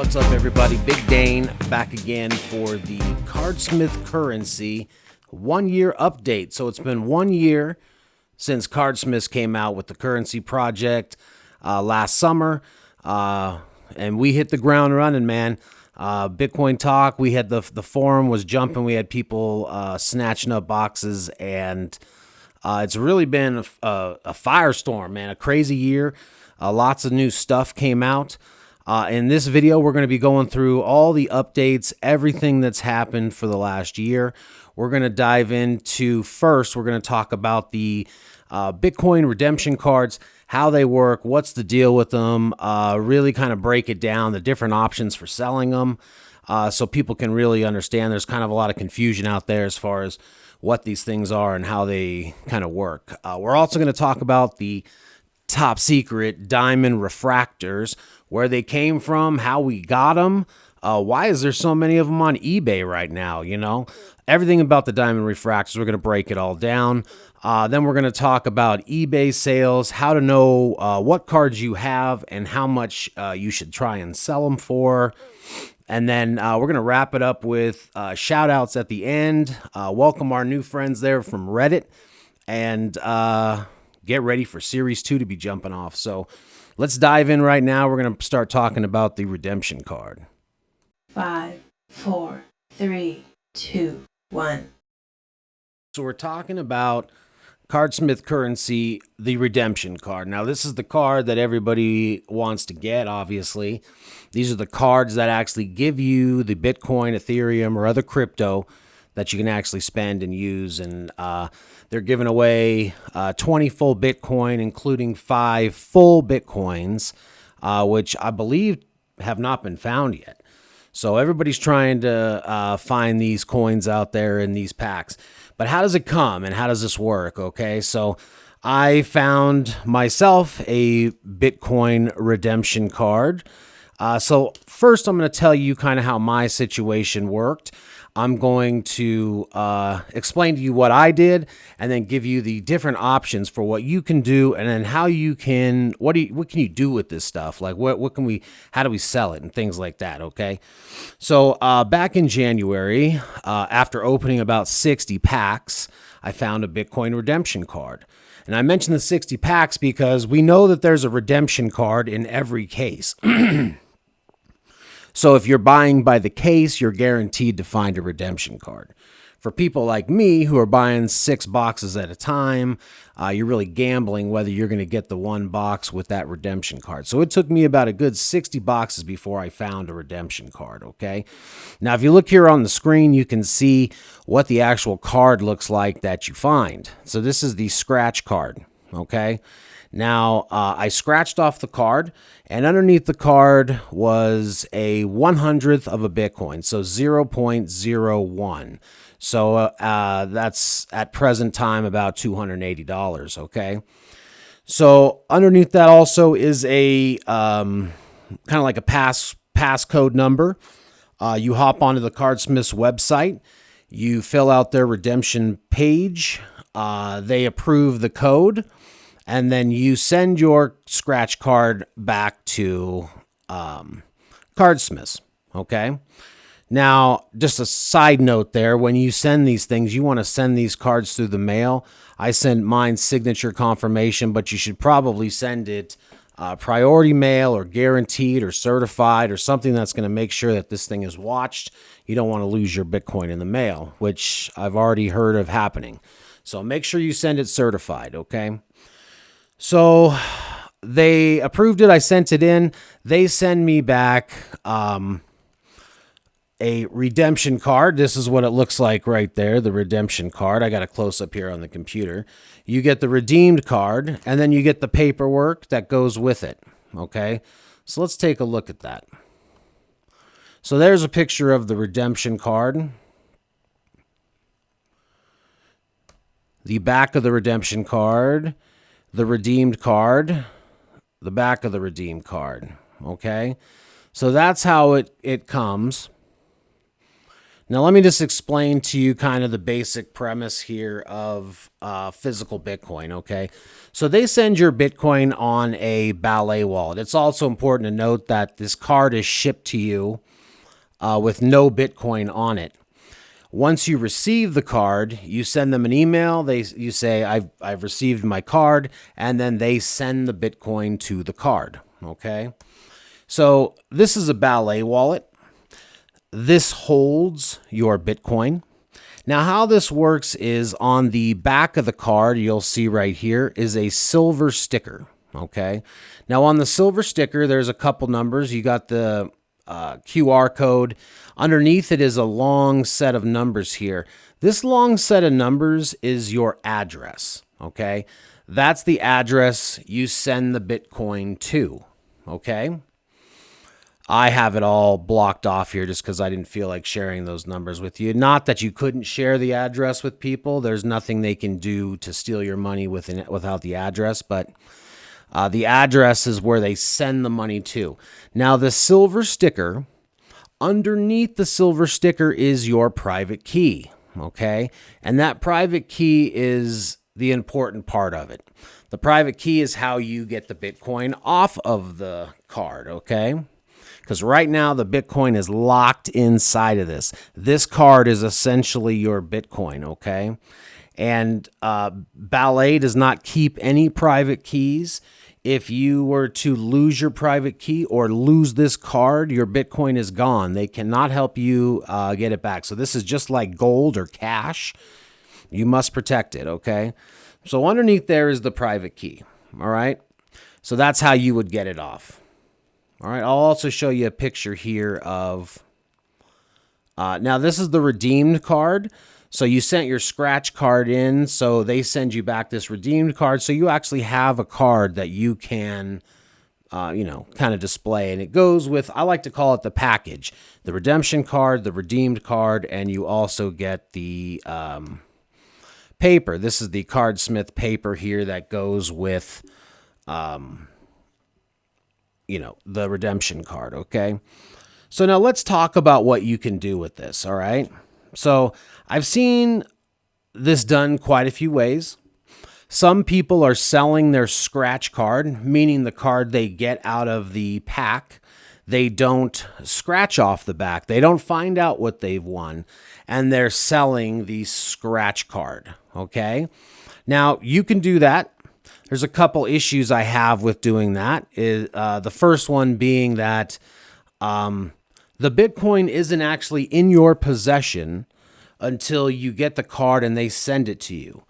What's up, everybody? Big Dane back again for the Cardsmiths Currency 1-year update. So it's been 1 year since Cardsmiths came out with the currency project last summer, and we hit the ground running, man. Bitcoin talk, we had the forum was jumping. We had people snatching up boxes, and it's really been a firestorm, man. A crazy year. Lots of new stuff came out. In this video, we're going to be going through all the updates, everything that's happened for the last year. We're going to dive into, first, we're going to talk about the Bitcoin redemption cards, how they work, what's the deal with them, really kind of break it down, the different options for selling them, so people can really understand. There's kind of a lot of confusion out there as far as what these things are and how they kind of work. We're also going to talk about the top secret diamond refractors, where they came from, how we got them, why is there so many of them on eBay right now, you know? Everything about the diamond refractors, we're going to break it all down. Then we're going to talk about eBay sales, how to know what cards you have and how much you should try and sell them for. And then we're going to wrap it up with shout outs at the end. Welcome our new friends there from Reddit, and get ready for Series 2 to be jumping off. So let's dive in right now. We're going to start talking about the redemption card. 5, 4, 3, 2, 1. So we're talking about Cardsmiths Currency, the redemption card. Now, this is the card that everybody wants to get, obviously. These are the cards that actually give you the Bitcoin, Ethereum, or other crypto that you can actually spend and use. And they're giving away 20 full Bitcoin, including 5 full Bitcoins, which I believe have not been found yet. So everybody's trying to find these coins out there in these packs. But how does it come and how does this work? Okay, so I found myself a Bitcoin redemption card. So first I'm going to tell you kind of how my situation worked. I'm going to explain to you what I did and then give you the different options for what you can do, and then how you can, what can you do with this stuff? Like how do we sell it and things like that, okay? So back in January, after opening about 60 packs, I found a Bitcoin redemption card. And I mentioned the 60 packs because we know that there's a redemption card in every case. So if you're buying by the case, you're guaranteed to find a redemption card. For people like me who are buying 6 boxes at a time, you're really gambling whether you're going to get the one box with that redemption card. So it took me about a good 60 boxes before I found a redemption card, okay? Now, if you look here on the screen, you can see what the actual card looks like that you find. So this is the scratch card, okay? Now, I scratched off the card, and underneath the card was a 100th of a Bitcoin, so 0.01. So that's at present time about $280, okay? So underneath that also is a kind of like a passcode number. You hop onto the Cardsmiths website, you fill out their redemption page, they approve the code, and then you send your scratch card back to Cardsmiths, okay? Now, just a side note there, when you send these things, you want to send these cards through the mail. I sent mine signature confirmation, but you should probably send it priority mail or guaranteed or certified or something that's going to make sure that this thing is watched. You don't want to lose your Bitcoin in the mail, which I've already heard of happening. So make sure you send it certified, okay? So they approved it. I sent it in. They send me back a redemption card. This is what it looks like right there, the redemption card. I got a close-up here on the computer. You get the redeemed card, and then you get the paperwork that goes with it, okay? So let's take a look at that. So there's a picture of the redemption card. The back of the redemption card, the redeemed card, the back of the redeemed card, okay? So that's how it comes. Now, let me just explain to you kind of the basic premise here of physical Bitcoin, okay? So they send your Bitcoin on a ballet wallet. It's also important to note that this card is shipped to you with no Bitcoin on it. Once you receive the card, you send them an email. You say, I've received my card, and then they send the Bitcoin to the card, okay? So this is a ballet wallet. This holds your Bitcoin. Now, how this works is on the back of the card, you'll see right here is a silver sticker, okay? Now, on the silver sticker, there's a couple numbers. You got the QR code. Underneath it is a long set of numbers here. This long set of numbers is your address, okay? That's the address you send the Bitcoin to, okay? I have it all blocked off here just because I didn't feel like sharing those numbers with you. Not that you couldn't share the address with people. There's nothing they can do to steal your money without the address, but the address is where they send the money to. Now, the silver sticker, underneath the silver sticker is your private key, okay? And that private key is the important part of it. The private key is how you get the Bitcoin off of the card, okay? Because right now the Bitcoin is locked inside of this. This card is essentially your Bitcoin, okay? And Ballet does not keep any private keys. If you were to lose your private key or lose this card, your Bitcoin is gone. They cannot help you get it back. So this is just like gold or cash. You must protect it, okay? So underneath there is the private key, all right? So that's how you would get it off. All right, I'll also show you a picture here of, now this is the redeemed card. So you sent your scratch card in, so they send you back this redeemed card. So you actually have a card that you can, kind of display. And it goes with, I like to call it the package, the redemption card, the redeemed card, and you also get the paper. This is the Cardsmith paper here that goes with, the redemption card, okay? So now let's talk about what you can do with this, all right? So I've seen this done quite a few ways. Some people are selling their scratch card, meaning the card they get out of the pack. They don't scratch off the back. They don't find out what they've won, and they're selling the scratch card, okay? Now, you can do that. There's a couple issues I have with doing that. The first one being that the Bitcoin isn't actually in your possession until you get the card and they send it to you.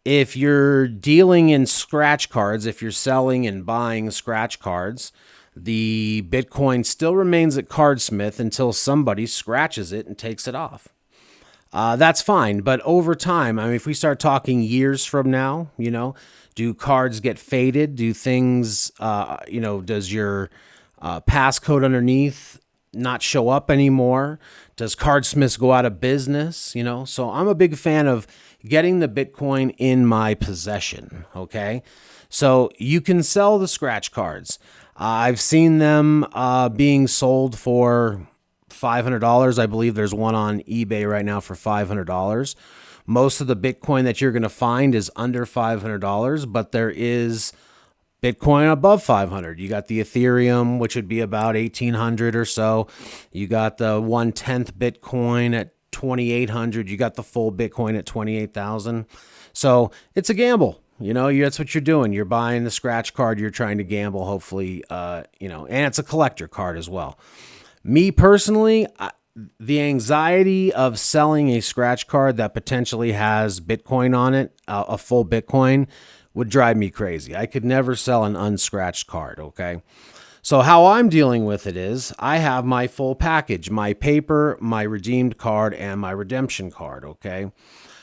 If you're dealing in scratch cards, if you're selling and buying scratch cards, the Bitcoin still remains at Cardsmith until somebody scratches it and takes it off. That's fine, but over time, I mean, if we start talking years from now, do cards get faded? Do things, does your passcode underneath not show up anymore? Does Cardsmiths go out of business? So I'm a big fan of getting the Bitcoin in my possession, okay? So you can sell the scratch cards. I've seen them being sold for $500. I believe there's one on eBay right now for $500. Most of the Bitcoin that you're going to find is under $500, but there is Bitcoin above 500. You got the Ethereum, which would be about 1,800 or so. You got the 1/10 Bitcoin at 2,800. You got the full Bitcoin at 28,000. So it's a gamble. That's what you're doing. You're buying the scratch card. You're trying to gamble, hopefully, and it's a collector card as well. Me personally, the anxiety of selling a scratch card that potentially has Bitcoin on it, a full Bitcoin, would drive me crazy. I could never sell an unscratched card, okay? So how I'm dealing with it is I have my full package, my paper, my redeemed card, and my redemption card, okay?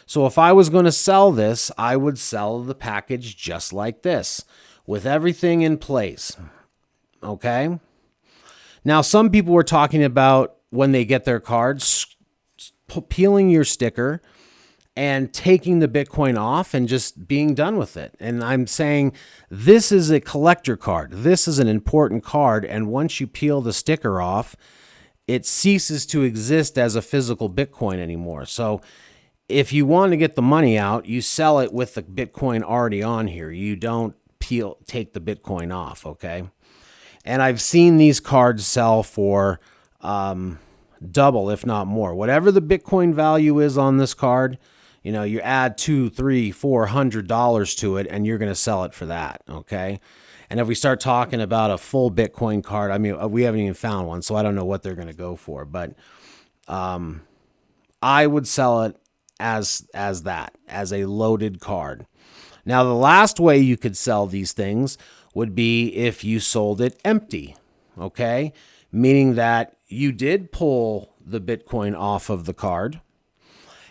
So if I was going to sell this, I would sell the package just like this, with everything in place, okay? Now, some people were talking about when they get their cards, peeling your sticker and taking the Bitcoin off and just being done with it. And I'm saying this is a collector card. This is an important card. And once you peel the sticker off, it ceases to exist as a physical Bitcoin anymore. So if you want to get the money out, you sell it with the Bitcoin already on here. You don't take the Bitcoin off, okay? And I've seen these cards sell for double, if not more. Whatever the Bitcoin value is on this card, you know, you add $200, $300, $400 to it, and you're going to sell it for that, okay? And if we start talking about a full Bitcoin card, I mean, we haven't even found one, so I don't know what they're going to go for. But I would sell it as a loaded card. Now, the last way you could sell these things would be if you sold it empty, okay? Meaning that you did pull the Bitcoin off of the card,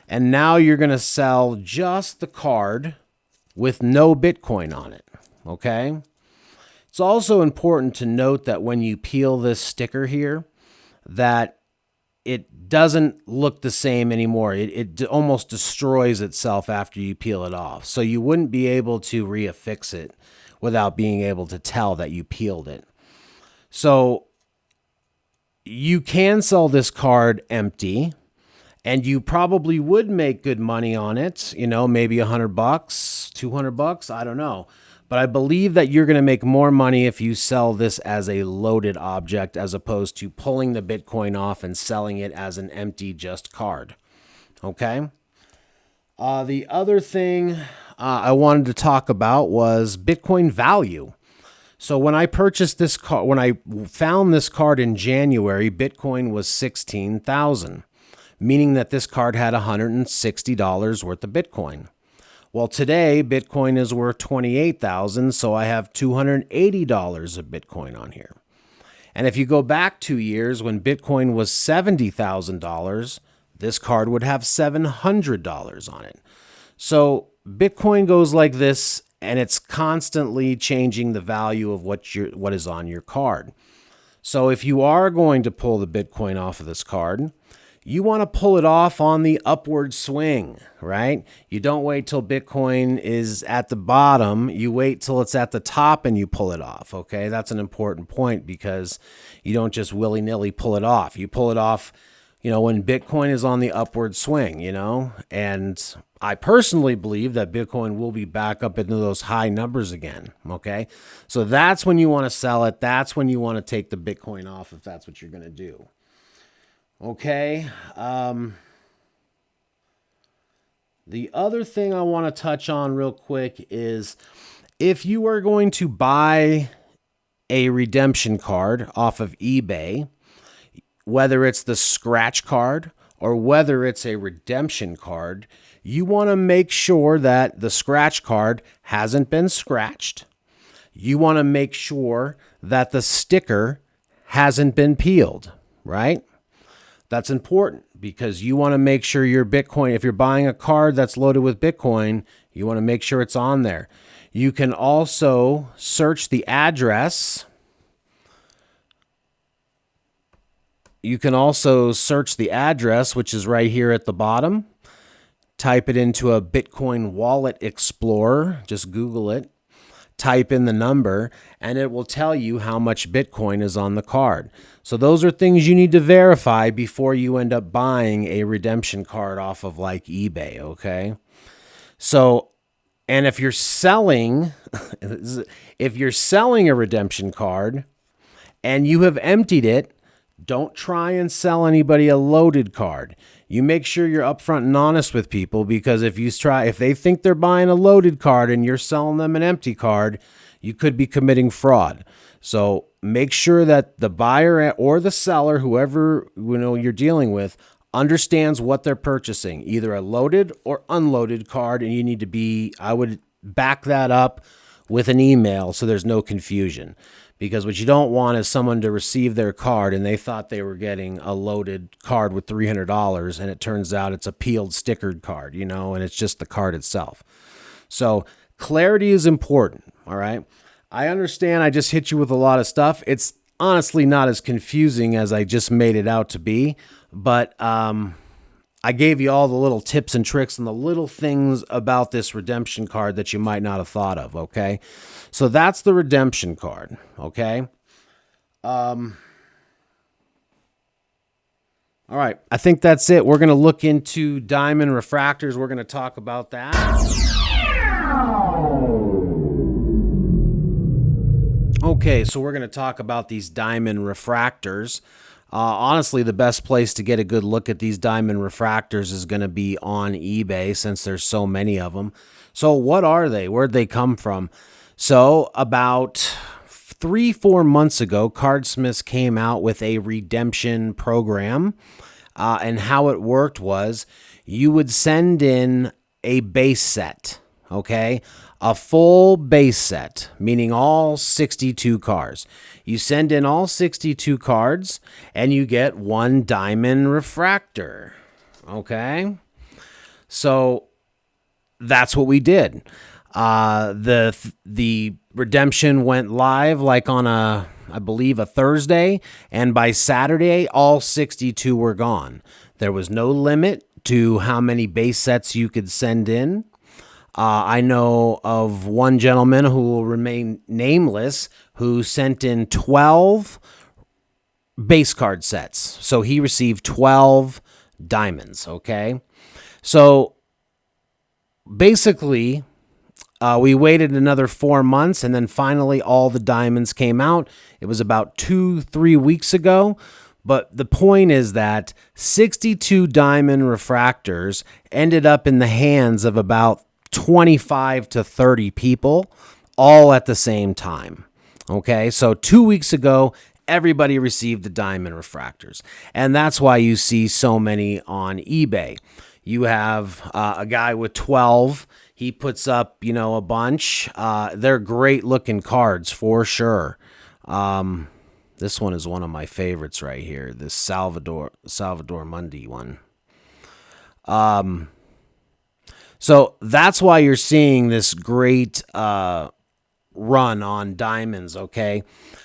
and now you're going to sell just the card with no Bitcoin on it, okay? It's also important to note that when you peel this sticker here, that it doesn't look the same anymore. It almost destroys itself after you peel it off. So you wouldn't be able to reaffix it without being able to tell that you peeled it. So you can sell this card empty, and you probably would make good money on it. You know, maybe $100, $200, I don't know. But I believe that you're going to make more money if you sell this as a loaded object as opposed to pulling the Bitcoin off and selling it as an empty just card. Okay? The other thing I wanted to talk about was Bitcoin value. So when I purchased this card, when I found this card in January, Bitcoin was $16,000, meaning that this card had $160 worth of Bitcoin. Well, today, Bitcoin is worth $28,000, so I have $280 of Bitcoin on here. And if you go back 2 years when Bitcoin was $70,000, this card would have $700 on it. So Bitcoin goes like this, and it's constantly changing the value of what is on your card. So if you are going to pull the Bitcoin off of this card, you want to pull it off on the upward swing, right? You don't wait till Bitcoin is at the bottom. You wait till it's at the top and you pull it off, okay? That's an important point because you don't just willy-nilly pull it off. You pull it off, you know, when Bitcoin is on the upward swing, you know? And I personally believe that Bitcoin will be back up into those high numbers again, okay? So that's when you want to sell it. That's when you want to take the Bitcoin off if that's what you're going to do. Okay. The other thing I want to touch on real quick is if you are going to buy a redemption card off of eBay, whether it's the scratch card or whether it's a redemption card, you want to make sure that the scratch card hasn't been scratched. You want to make sure that the sticker hasn't been peeled, right? That's important because you want to make sure your Bitcoin, if you're buying a card that's loaded with Bitcoin, you want to make sure it's on there. You can also search the address. You can also search the address, which is right here at the bottom. Type it into a Bitcoin Wallet Explorer. Just Google it. Type in the number, and it will tell you how much Bitcoin is on the card. So those are things you need to verify before you end up buying a redemption card off of like eBay, okay? So, and if you're selling a redemption card and you have emptied it, don't try and sell anybody a loaded card. You make sure you're upfront and honest with people, because if they think they're buying a loaded card and you're selling them an empty card, you could be committing fraud. So make sure that the buyer or the seller, whoever you're dealing with, understands what they're purchasing, either a loaded or unloaded card, and you need to I would back that up with an email so there's no confusion. Because what you don't want is someone to receive their card and they thought they were getting a loaded card with $300, and it turns out it's a peeled stickered card, and it's just the card itself. So clarity is important, all right? I understand I just hit you with a lot of stuff. It's honestly not as confusing as I just made it out to be, but I gave you all the little tips and tricks and the little things about this redemption card that you might not have thought of, okay? So that's the redemption card, okay? All right, I think that's it. We're going to look into diamond refractors. We're going to talk about that. Okay, so we're going to talk about these diamond refractors. Honestly, the best place to get a good look at these diamond refractors is going to be on eBay, since there's so many of them. So what are they? Where'd they come from? So about 3-4 months ago, Cardsmiths came out with a redemption program. And how it worked was you would send in a base set, okay? A full base set, meaning all 62 cards. You send in all 62 cards, and you get one diamond refractor, okay? So that's what we did. The redemption went live like on I believe a Thursday, and by Saturday, all 62 were gone. There was no limit to how many base sets you could send in. I know of one gentleman who will remain nameless who sent in 12 base card sets. So he received 12 diamonds, okay? So basically, we waited another 4 months, and then finally all the diamonds came out. It was about 2-3 weeks ago. But the point is that 62 diamond refractors ended up in the hands of about 25 to 30 people, all at the same time. Okay, so 2 weeks ago, everybody received the diamond refractors. And that's why you see so many on eBay. You have a guy with 12. He puts up, a bunch. They're great looking cards for sure. This one is one of my favorites right here. This Salvador Mundi one. So that's why you're seeing this great run on diamonds, okay?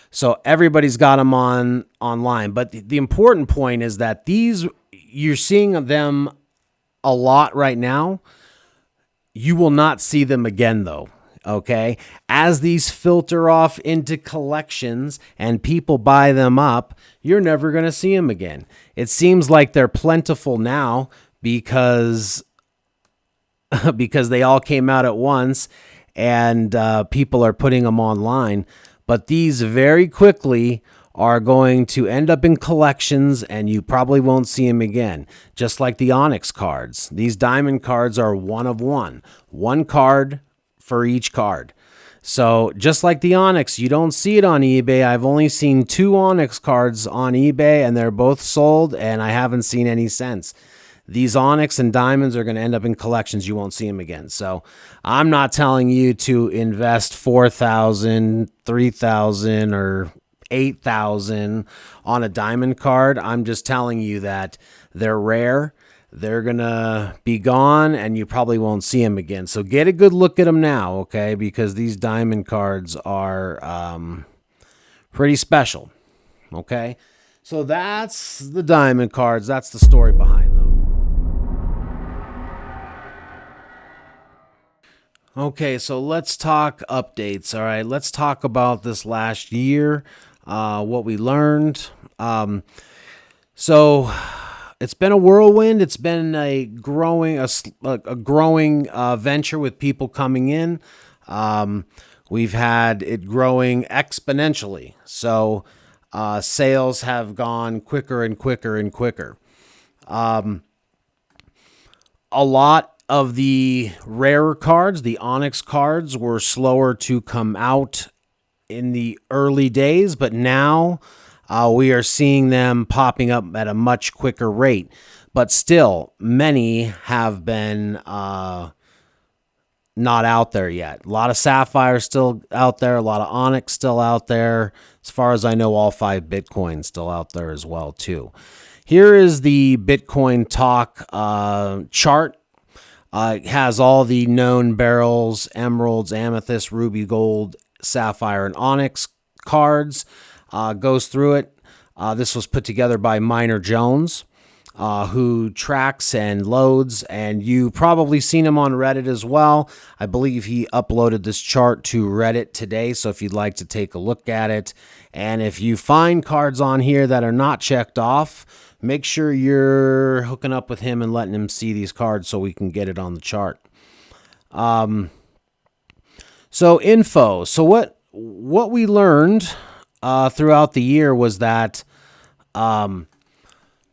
So everybody's got them online. But the important point is that you're seeing them a lot right now. You will not see them again, though, okay? As these filter off into collections and people buy them up, you're never going to see them again. It seems like they're plentiful now because they all came out at once, and people are putting them online. But these very quickly are going to end up in collections, and you probably won't see them again. Just like the Onyx cards. These diamond cards are one of one. One card for each card. So just like the Onyx, you don't see it on eBay. I've only seen 2 Onyx cards on eBay, and they're both sold, and I haven't seen any since. These Onyx and diamonds are going to end up in collections. You won't see them again. So I'm not telling you to invest $4,000, $3,000, or $8,000 on a diamond card. I'm just telling you that they're rare. They're going to be gone, and you probably won't see them again. So get a good look at them now, okay? Because these diamond cards are pretty special, okay? So that's the diamond cards. That's the story behind them. Okay, so let's talk updates, all right? Let's talk about this last year, what we learned. So it's been a whirlwind. It's been a growing venture with people coming in. We've had it growing exponentially. So sales have gone quicker and quicker and quicker. A lot of the rarer cards, the Onyx cards, were slower to come out in the early days, but now we are seeing them popping up at a much quicker rate. But still, many have been not out there yet. A lot of Sapphire still out there, a lot of Onyx still out there. As far as I know, all 5 Bitcoins still out there as well, too. Here is the Bitcoin Talk chart. It has all the known beryls, emeralds, amethyst, ruby, gold, sapphire, and onyx cards. Goes through it. This was put together by Miner Jones. who tracks and loads, and you probably seen him on Reddit as well. I believe he uploaded this chart to Reddit today, so if you'd like to take a look at it, and if you find cards on here that are not checked off, make sure you're hooking up with him and letting him see these cards so we can get it on the chart. So info. So what we learned throughout the year was that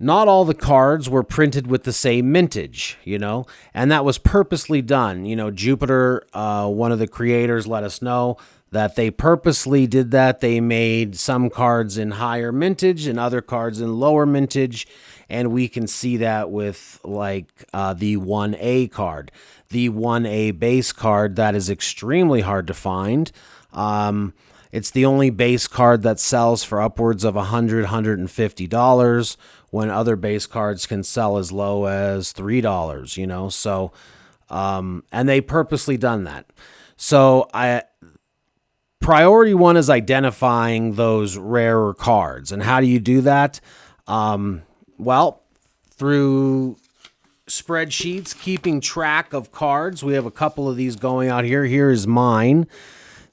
not all the cards were printed with the same mintage, and that was purposely done. Jupiter, one of the creators, let us know that they purposely did that. They made some cards in higher mintage and other cards in lower mintage, and we can see that with the 1A card. The 1A base card, that is extremely hard to find. It's the only base card that sells for upwards of $100, $150, when other base cards can sell as low as $3, So, and they purposely done that. So priority one is identifying those rarer cards. And how do you do that? Well, through spreadsheets, keeping track of cards. We have a couple of these going out here. Here is mine.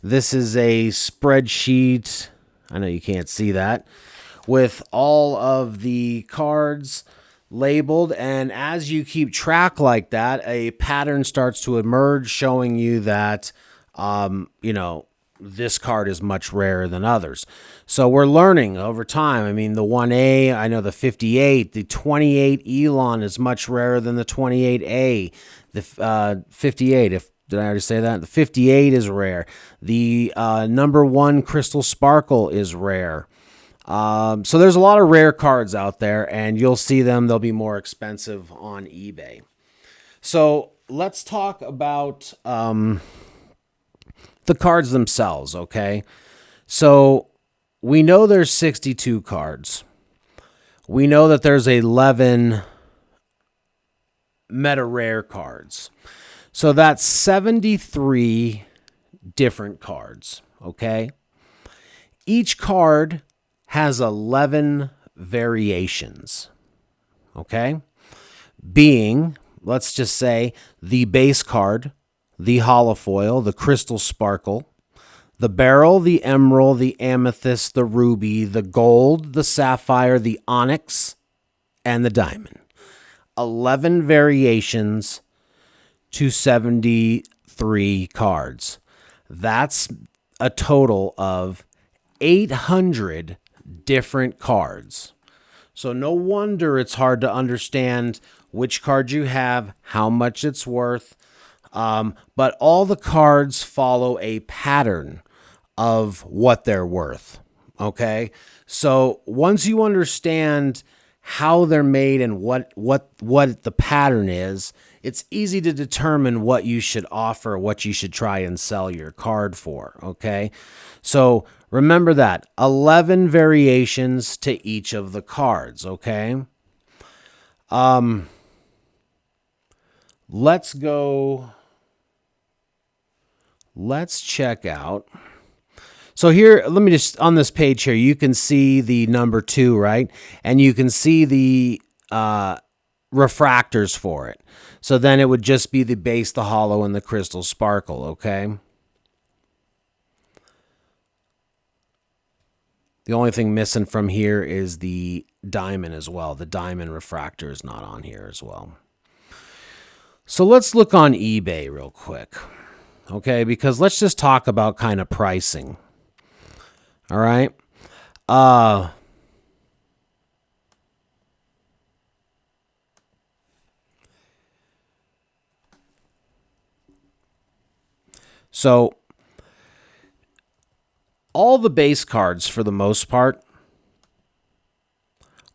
This is a spreadsheet. I know you can't see that, with all of the cards labeled. And as you keep track like that, a pattern starts to emerge showing you that, this card is much rarer than others. So we're learning over time. I mean, the 1A, I know the 58, the 28 Elon is much rarer than the 28A. The 58, did I already say that? The 58 is rare. The number 1 Crystal Sparkle is rare. So there's a lot of rare cards out there, and you'll see them. They'll be more expensive on eBay. So let's talk about the cards themselves, okay? So we know there's 62 cards. We know that there's 11 meta rare cards. So that's 73 different cards, okay? Each card has 11 variations, okay? Being, let's just say, the base card, the holofoil, the crystal sparkle, the beryl, the emerald, the amethyst, the ruby, the gold, the sapphire, the onyx, and the diamond. 11 variations to 73 cards. That's a total of 800 different cards. So no wonder it's hard to understand which card you have, how much it's worth. But all the cards follow a pattern of what they're worth. Okay. So once you understand how they're made and what the pattern is, it's easy to determine what you should offer, what you should try and sell your card for. Okay. So remember that 11 variations to each of the cards. Okay. Let's check out. So here, let me just, on this page here, you can see the number 2, right? And you can see the refractors for it. So then it would just be the base, the hollow, and the crystal sparkle, okay? The only thing missing from here is the diamond as well. The diamond refractor is not on here as well. So let's look on eBay real quick, okay? Because let's just talk about kind of pricing. All right. So all the base cards, for the most part,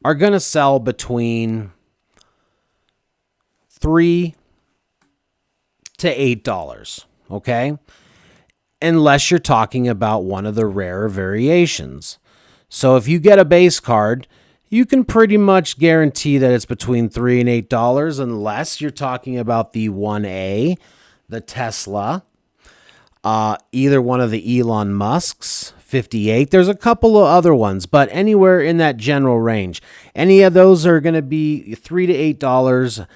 are going to sell between $3 to $8, okay? Unless you're talking about one of the rarer variations. So if you get a base card, you can pretty much guarantee that it's between $3 and $8, unless you're talking about the 1A, the Tesla, either one of the Elon Musks, 58. There's a couple of other ones, but anywhere in that general range. Any of those are going to be $3 to $8.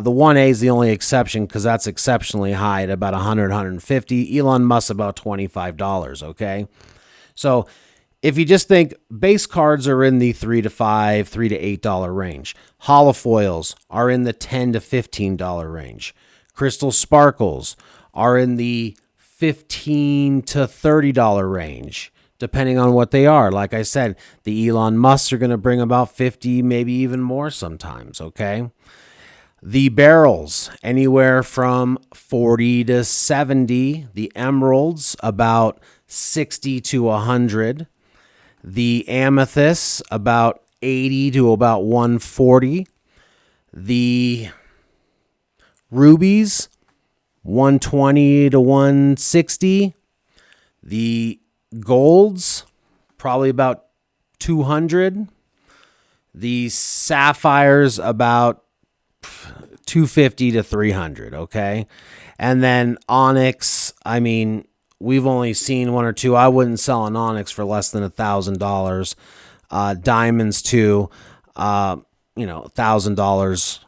The 1A is the only exception because that's exceptionally high at about 100, 150. Elon Musk about $25, okay? So if you just think base cards are in the $3 to $5, $3 to $8 range. Holofoils are in the $10 to $15 range. Crystal sparkles are in the $15 to $30 range, depending on what they are. Like I said, the Elon Musks are going to bring about 50, maybe even more sometimes, okay? The barrels, anywhere from 40 to 70. The emeralds, about 60 to 100. The amethysts, about 80 to about 140. The rubies, 120 to 160. The golds, probably about 200. The sapphires, about 250 to 300, okay? And then onyx, I mean, we've only seen one or two. I wouldn't sell an onyx for less than $1,000. Diamonds too, $1,000.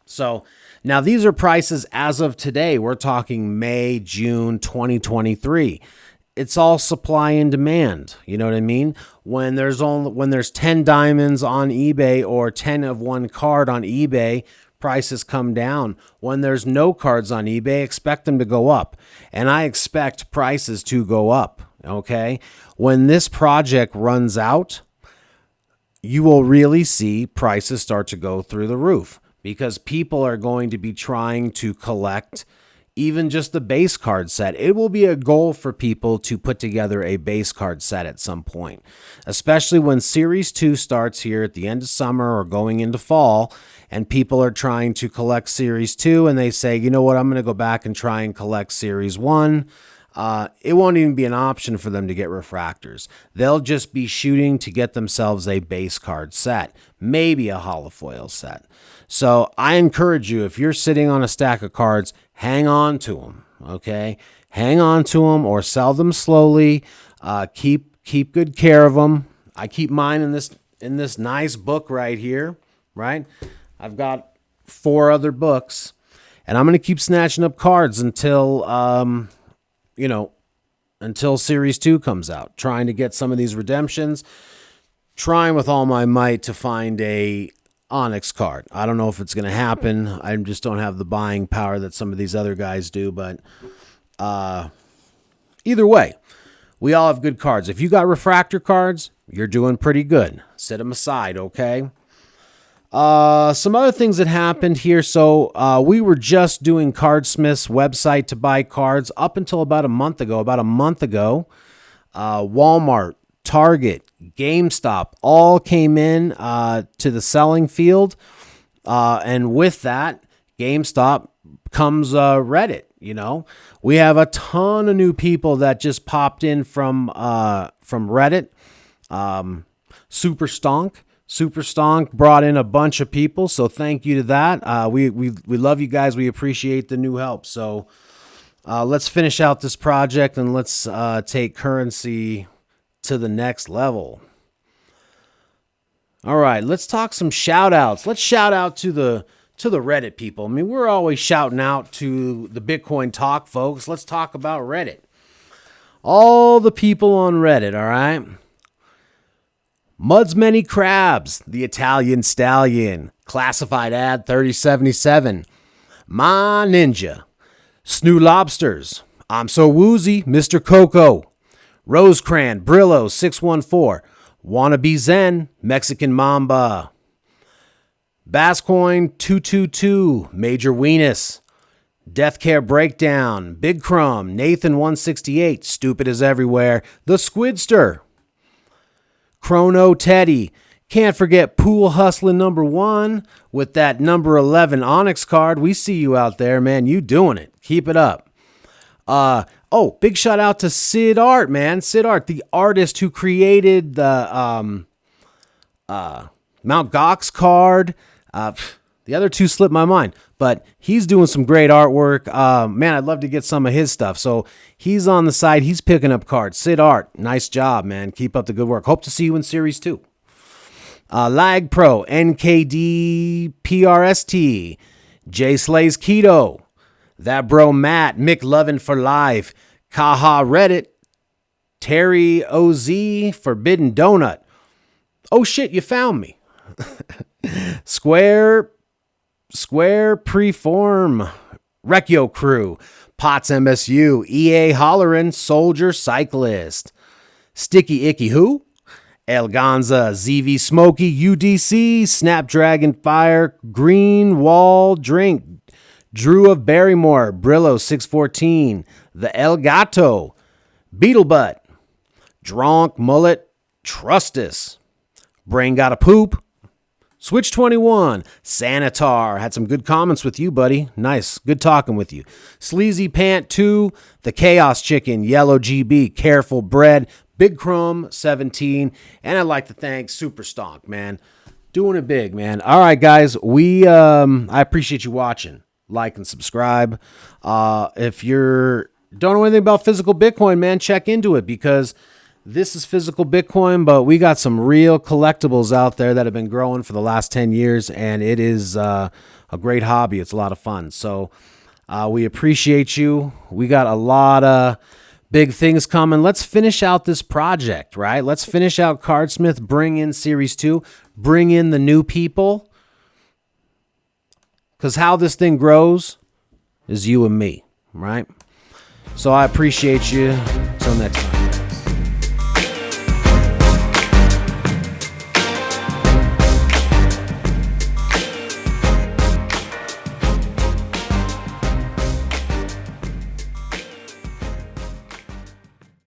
So now these are prices as of today. We're talking May, June 2023. It's all supply and demand. You know what I mean? When there's 10 diamonds on eBay or 10 of one card on eBay, prices come down. When there's no cards on eBay, expect them to go up. And I expect prices to go up, okay? When this project runs out, you will really see prices start to go through the roof because people are going to be trying to collect even just the base card set. It will be a goal for people to put together a base card set at some point, especially when Series 2 starts here at the end of summer or going into fall, and people are trying to collect Series 2, and they say, you know what, I'm going to go back and try and collect Series 1. It won't even be an option for them to get refractors. They'll just be shooting to get themselves a base card set, maybe a holofoil set. So I encourage you, if you're sitting on a stack of cards, hang on to them, okay? Hang on to them or sell them slowly. Keep good care of them. I keep mine in this nice book right here, right? I've got 4 other books, and I'm going to keep snatching up cards until until Series 2 comes out, trying to get some of these redemptions, trying with all my might to find a Onyx card. I don't know if it's going to happen. I just don't have the buying power that some of these other guys do, but either way, we all have good cards. If you got refractor cards, you're doing pretty good. Set them aside, okay? Some other things that happened here. So we were just doing Cardsmiths website to buy cards up until about a month ago. Walmart, Target, GameStop all came in to the selling field. And with that, GameStop comes Reddit. We have a ton of new people that just popped in from Reddit. Super Stonk brought in a bunch of people, so thank you to that. We love you guys. We appreciate the new help. So let's finish out this project and let's take currency to the next level. All right, let's talk some shout outs. Let's shout out to the Reddit people. I mean, we're always shouting out to the Bitcoin talk folks. Let's talk about Reddit. All the people on Reddit, all right? Mud's Many Crabs, the Italian Stallion, Classified Ad 3077, My Ninja, Snoo Lobsters, I'm So Woozy, Mr. Coco, Rosecran, Brillo 614, Wannabe Zen, Mexican Mamba, Basscoin 222, Major Weenus, Death Care Breakdown, Big Crumb, Nathan 168, Stupid as Everywhere, The Squidster, Chrono Teddy. Can't forget Pool Hustlin' #1 with that number 11 Onyx card. We see you out there, man. You doing it. Keep it up. Big shout out to Sid Art, man. Sid Art, the artist who created the Mount Gox card. The other two slipped my mind, but he's doing some great artwork. Man, I'd love to get some of his stuff. So he's on the side. He's picking up cards. Sid Art, nice job, man. Keep up the good work. Hope to see you in Series 2. Lag Pro, NKD PRST, J Slays Keto, That Bro Matt, McLovin for Life, Kaha Reddit, Terry OZ, Forbidden Donut. Oh shit, you found me. Square Preform, Recchio Crew, Potts MSU, EA Hollerin, Soldier Cyclist, Sticky Icky Who, Elganza, ZV Smoky, UDC, Snapdragon Fire, Green Wall Drink, Drew of Barrymore, Brillo 614, The El Gato, Beetlebutt, Dronk Mullet, Trustus, Brain Gotta Poop, Switch 21, Sanitar, had some good comments with you, buddy. Nice, good talking with you. Sleazy Pant 2, The Chaos Chicken, Yellow GB, Careful Bread, Big Chrome 17, and I'd like to thank Super Stonk, man. Doing it big, man. All right, guys, I appreciate you watching. Like and subscribe. If you don't know anything about physical Bitcoin, man, check into it, because this is physical Bitcoin, but we got some real collectibles out there that have been growing for the last 10 years, and it is a great hobby. It's a lot of fun. So we appreciate you. We got a lot of big things coming. Let's finish out this project, right? Let's finish out Cardsmith, bring in Series 2, bring in the new people, because how this thing grows is you and me, right? So I appreciate you. Until next time.